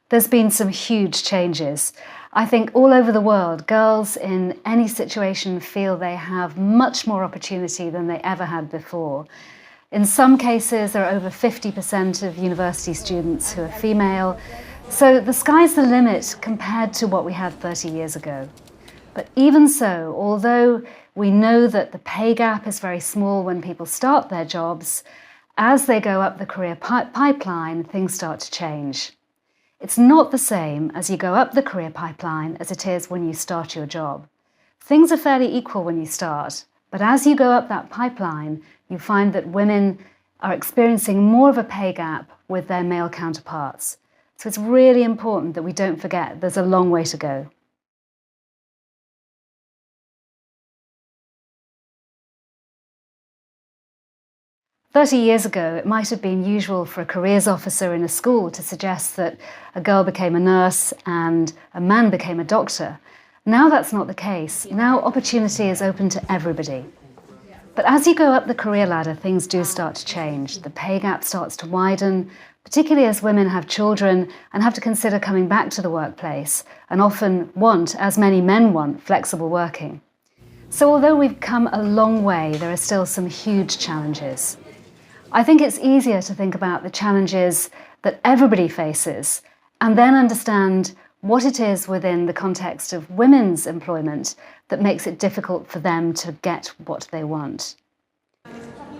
There's been some huge changes. I think all over the world, girls in any situation feel they have much more opportunity than they ever had before. In some cases, there are over 50% of university students who are female. So the sky's the limit compared to what we had 30 years ago. But even so, although we know that the pay gap is very small when people start their jobs, as they go up the career pipeline, things start to change. It's not the same as you go up the career pipeline as it is when you start your job. Things are fairly equal when you start, but as you go up that pipeline, you find that women are experiencing more of a pay gap with their male counterparts. So it's really important that we don't forget there's a long way to go. "30 years ago, it might have been usual for a careers officer in a school to suggest that a girl became a nurse and a man became a doctor. Now that's not the case. Now opportunity is open to everybody. But as you go up the career ladder, things do start to change. The pay gap starts to widen, particularly as women have children and have to consider coming back to the workplace and often want, as many men want, flexible working. So although we've come a long way, there are still some huge challenges. I think it's easier to think about the challenges that everybody faces and then understand what it is within the context of women's employment that makes it difficult for them to get what they want.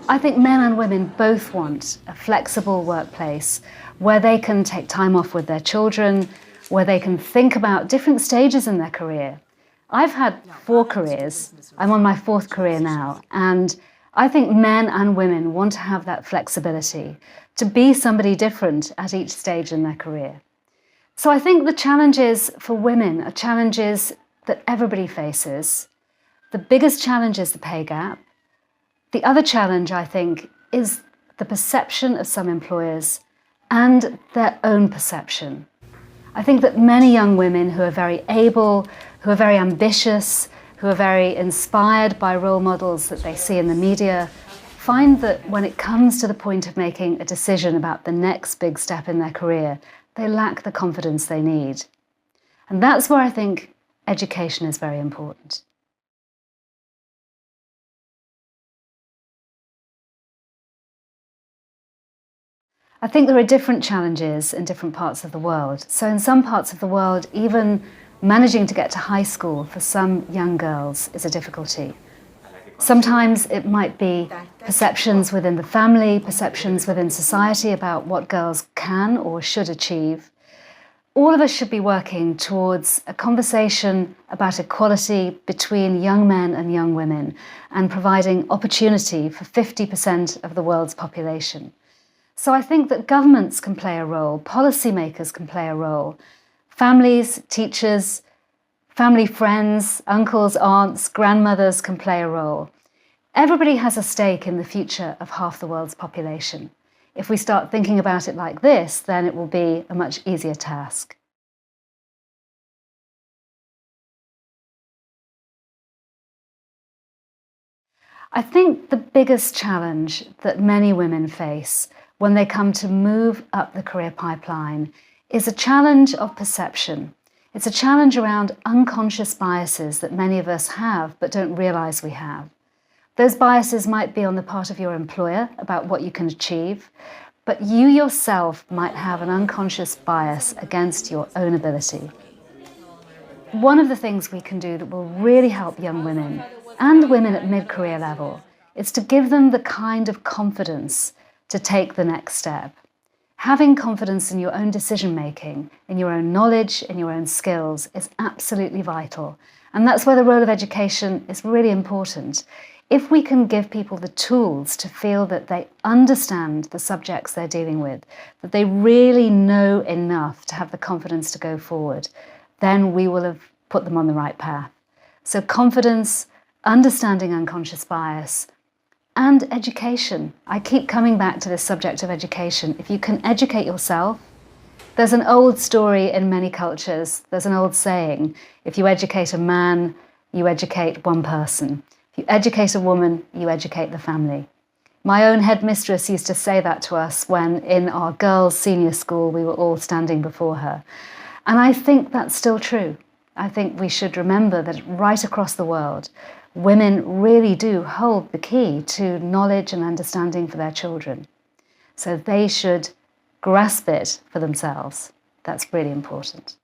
I think men and women both want a flexible workplace where they can take time off with their children, where they can think about different stages in their career. I've had 4 careers. I'm on my 4th career now, and I think men and women want to have that flexibility to be somebody different at each stage in their career. So I think the challenges for women are challenges that everybody faces. The biggest challenge is the pay gap. The other challenge, I think, is the perception of some employers and their own perception. I think that many young women who are very able, who are very ambitious, who are very inspired by role models that they see in the media, find that when it comes to the point of making a decision about the next big step in their career, they lack the confidence they need. And that's where I think education is very important. I think there are different challenges in different parts of the world. So in some parts of the world, even managing to get to high school for some young girls is a difficulty. Sometimes it might be perceptions within the family, perceptions within society about what girls can or should achieve. All of us should be working towards a conversation about equality between young men and young women and providing opportunity for 50% of the world's population. So I think that governments can play a role, policymakers can play a role. Families, teachers, family friends, uncles, aunts, grandmothers can play a role. Everybody has a stake in the future of half the world's population. If we start thinking about it like this, then it will be a much easier task. I think the biggest challenge that many women face when they come to move up the career pipeline is a challenge of perception. It's a challenge around unconscious biases that many of us have but don't realize we have. Those biases might be on the part of your employer about what you can achieve, but you yourself might have an unconscious bias against your own ability. One of the things we can do that will really help young women and women at mid-career level is to give them the kind of confidence to take the next step. Having confidence in your own decision-making, in your own knowledge, in your own skills is absolutely vital. And that's where the role of education is really important. If we can give people the tools to feel that they understand the subjects they're dealing with, that they really know enough to have the confidence to go forward, then we will have put them on the right path. So confidence, understanding unconscious bias, and education. I keep coming back to this subject of education. If you can educate yourself, there's an old story in many cultures, there's an old saying, if you educate a man, you educate one person. If you educate a woman, you educate the family. My own headmistress used to say that to us when in our girls' senior school we were all standing before her. And I think that's still true. I think we should remember that right across the world, women really do hold the key to knowledge and understanding for their children. So they should grasp it for themselves. That's really important.